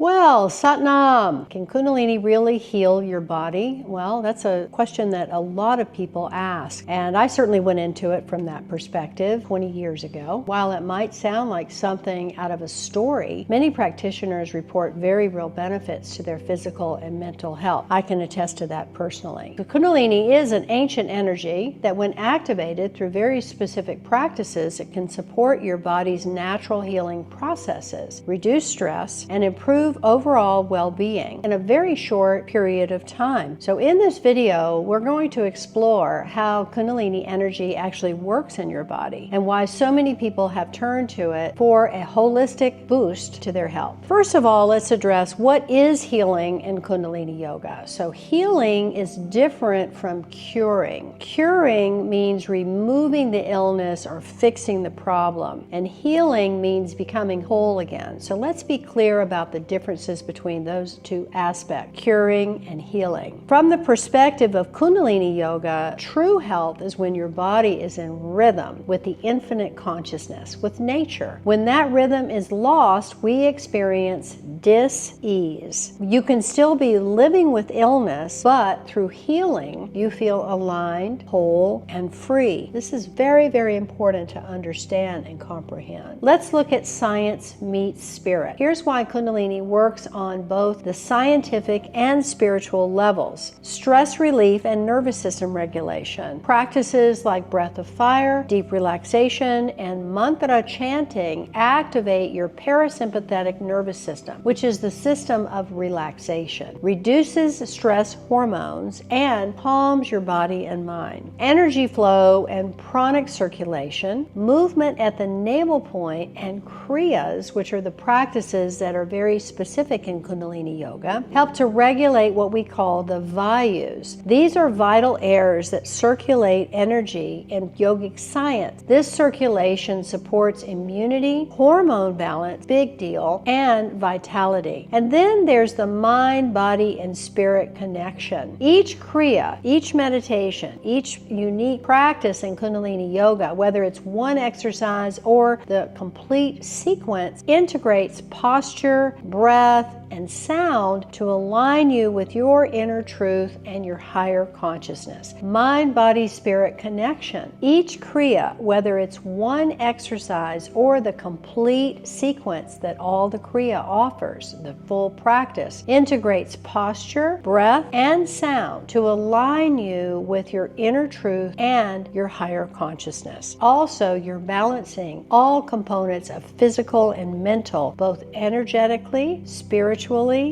Well, Satnam, can Kundalini really heal your body? Well, that's a question that a lot of people ask, and I certainly went into it from that perspective 20 years ago. While it might sound like something out of a story, many practitioners report very real benefits to their physical and mental health. I can attest to that personally. The Kundalini is an ancient energy that, when activated through very specific practices, it can support your body's natural healing processes, reduce stress, and improve overall well-being in a very short period of time. So in this video, we're going to explore how Kundalini energy actually works in your body and why so many people have turned to it for a holistic boost to their health. First of all, let's address what is healing in Kundalini Yoga. So healing is different from curing. Curing means removing the illness or fixing the problem, and healing means becoming whole again. So let's be clear about the differences between those two aspects, curing and healing. From the perspective of Kundalini Yoga, true health is when your body is in rhythm with the infinite consciousness, with nature. When that rhythm is lost, we experience dis-ease. You can still be living with illness, but through healing, you feel aligned, whole, and free. This is very, very important to understand and comprehend. Let's look at science meets spirit. Here's why Kundalini works on both the scientific and spiritual levels. Stress relief and nervous system regulation. Practices like breath of fire, deep relaxation, and mantra chanting activate your parasympathetic nervous system, which is the system of relaxation, reduces stress hormones, and calms your body and mind. Energy flow and pranic circulation, movement at the navel point, and kriyas, which are the practices that are very specific in Kundalini Yoga, help to regulate what we call the vayus. These are vital airs that circulate energy in yogic science. This circulation supports immunity, hormone balance, big deal, and vitality. And then there's the mind, body, and spirit connection. Each kriya, each meditation, each unique practice in Kundalini Yoga, whether it's one exercise or the complete sequence, integrates posture, breath, and sound to align you with your inner truth and your higher consciousness. Mind, body, spirit connection. Each kriya, whether it's one exercise or the complete sequence that all the kriya offers, the full practice, integrates posture, breath, and sound to align you with your inner truth and your higher consciousness. Also, you're balancing all components of physical and mental, both energetically, spiritually,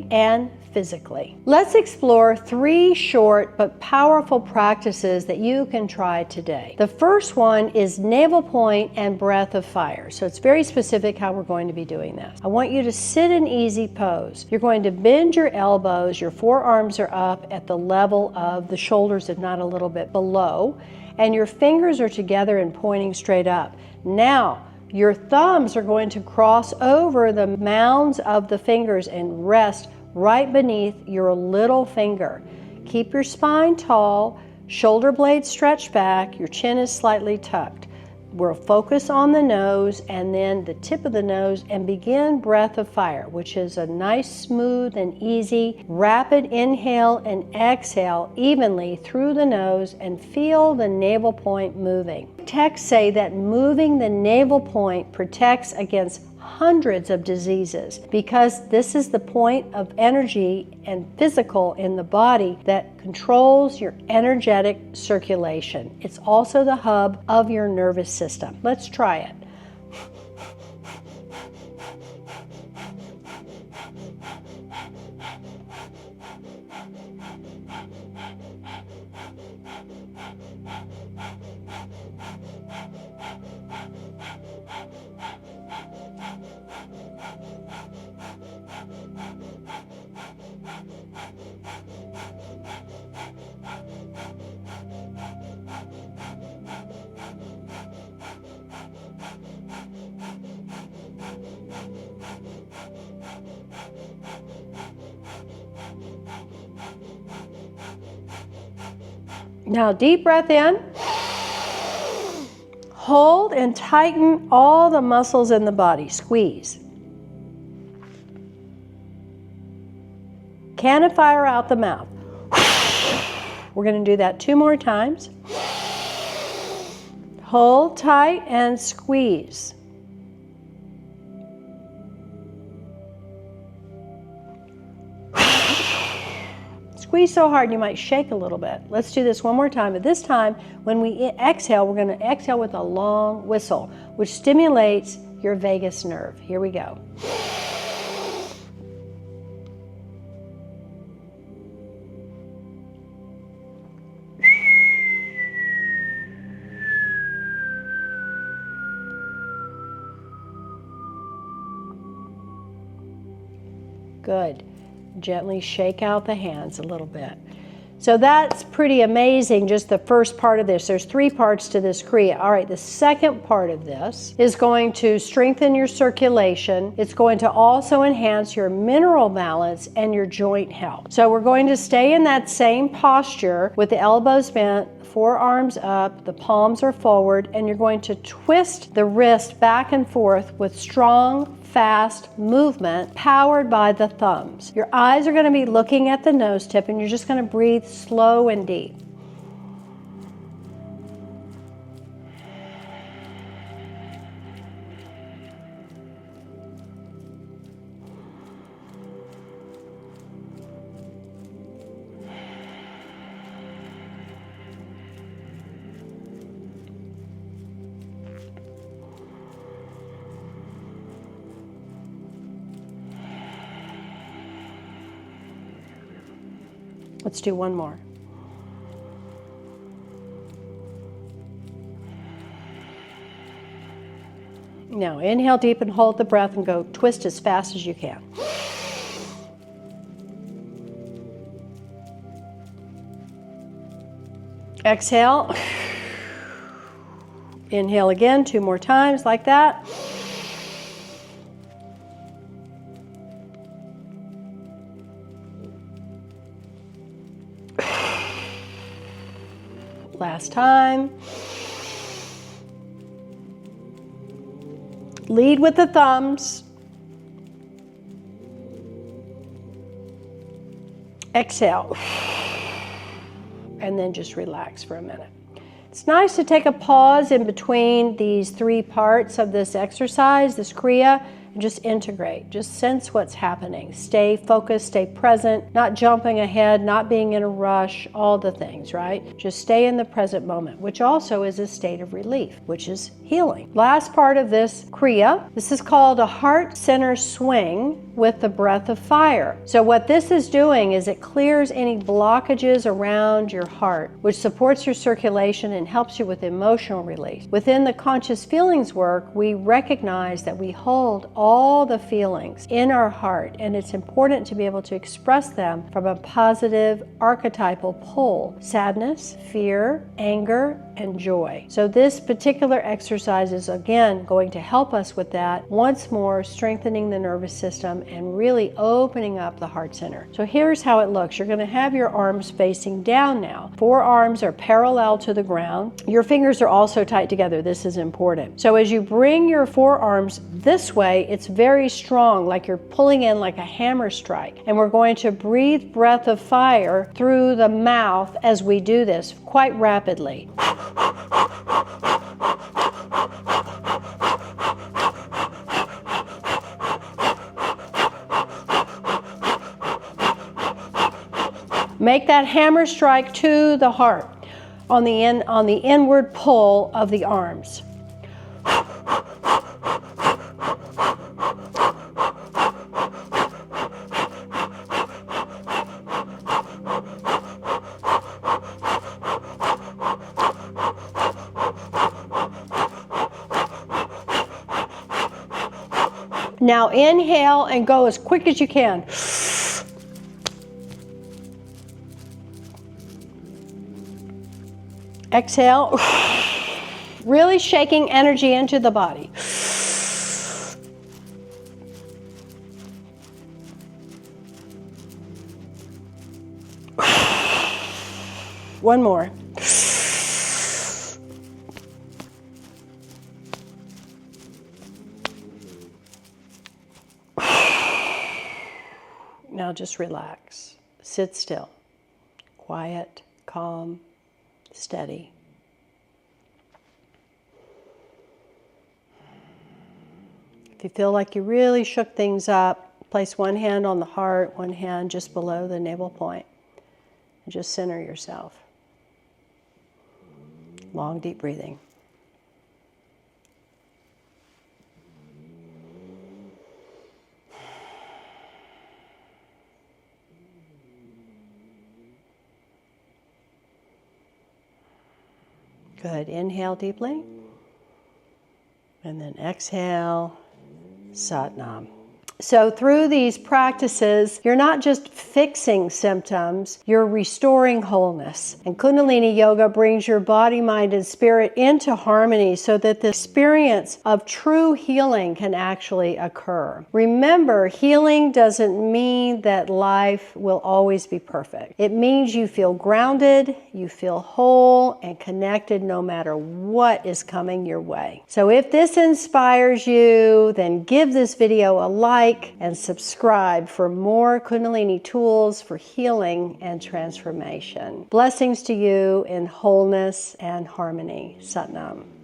and physically. Let's explore 3 short but powerful practices that you can try today. The first one is navel point and breath of fire. So it's very specific how we're going to be doing this. I want you to sit in easy pose. You're going to bend your elbows, your forearms are up at the level of the shoulders, if not a little bit below, and your fingers are together and pointing straight up. Now, your thumbs are going to cross over the mounds of the fingers and rest right beneath your little finger. Keep your spine tall, shoulder blades stretched back, your chin is slightly tucked. We'll focus on the nose and then the tip of the nose and begin breath of fire, which is a nice, smooth, and easy, rapid inhale and exhale evenly through the nose and feel the navel point moving. Texts say that moving the navel point protects against hundreds of diseases because this is the point of energy and physical in the body that controls your energetic circulation. It's also the hub of your nervous system. Let's try it. Now, deep breath in. Hold and tighten all the muscles in the body. Squeeze. Cannon fire out the mouth. We're going to do that 2 more times. Hold tight and squeeze. Squeeze so hard you might shake a little bit. Let's do this one more time. But this time, when we exhale, we're going to exhale with a long whistle, which stimulates your vagus nerve. Here we go. Good. Gently shake out the hands a little bit. So that's pretty amazing, just the first part of this. There's 3 parts to this Kriya. All right, the second part of this is going to strengthen your circulation. It's going to also enhance your mineral balance and your joint health. So we're going to stay in that same posture with the elbows bent, forearms up, the palms are forward, and you're going to twist the wrist back and forth with strong, fast movement powered by the thumbs. Your eyes are going to be looking at the nose tip, and you're just going to breathe slow and deep. Let's do one more. Now inhale deep and hold the breath and go twist as fast as you can. Exhale. Inhale again 2 more times like that. Last time. Lead with the thumbs. Exhale. And then just relax for a minute. It's nice to take a pause in between these 3 parts of this exercise, this Kriya, and just integrate. Just sense what's happening. Stay focused, stay present, not jumping ahead, not being in a rush, all the things, right? Just stay in the present moment, which also is a state of relief, which is healing. Last part of this Kriya, this is called a heart center swing with the breath of fire. So what this is doing is it clears any blockages around your heart, which supports your circulation and helps you with emotional release. Within the conscious feelings work, we recognize that we hold all the feelings in our heart, and it's important to be able to express them from a positive archetypal pole: sadness, fear, anger, and joy. So this particular exercise is again going to help us with that, once more strengthening the nervous system and really opening up the heart center. So here's how it looks. You're going to have your arms facing down now. Forearms are parallel to the ground. Your fingers are also tight together. This is important. So as you bring your forearms this way, it's very strong, like you're pulling in like a hammer strike. And we're going to breathe breath of fire through the mouth as we do this quite rapidly. Make that hammer strike to the heart on the inward pull of the arms. Now inhale and go as quick as you can. Exhale, really shaking energy into the body. One more. Now just relax. Sit still. Quiet, calm, steady. If you feel like you really shook things up, place one hand on the heart, one hand just below the navel point. And just center yourself. Long, deep breathing. Good. Inhale deeply. And then exhale. Sat Nam. So through these practices, you're not just fixing symptoms, you're restoring wholeness. And Kundalini Yoga brings your body, mind, and spirit into harmony so that the experience of true healing can actually occur. Remember, healing doesn't mean that life will always be perfect. It means you feel grounded, you feel whole and connected no matter what is coming your way. So if this inspires you, then give this video a like and subscribe for more Kundalini tools for healing and transformation. Blessings to you in wholeness and harmony. Sat Nam.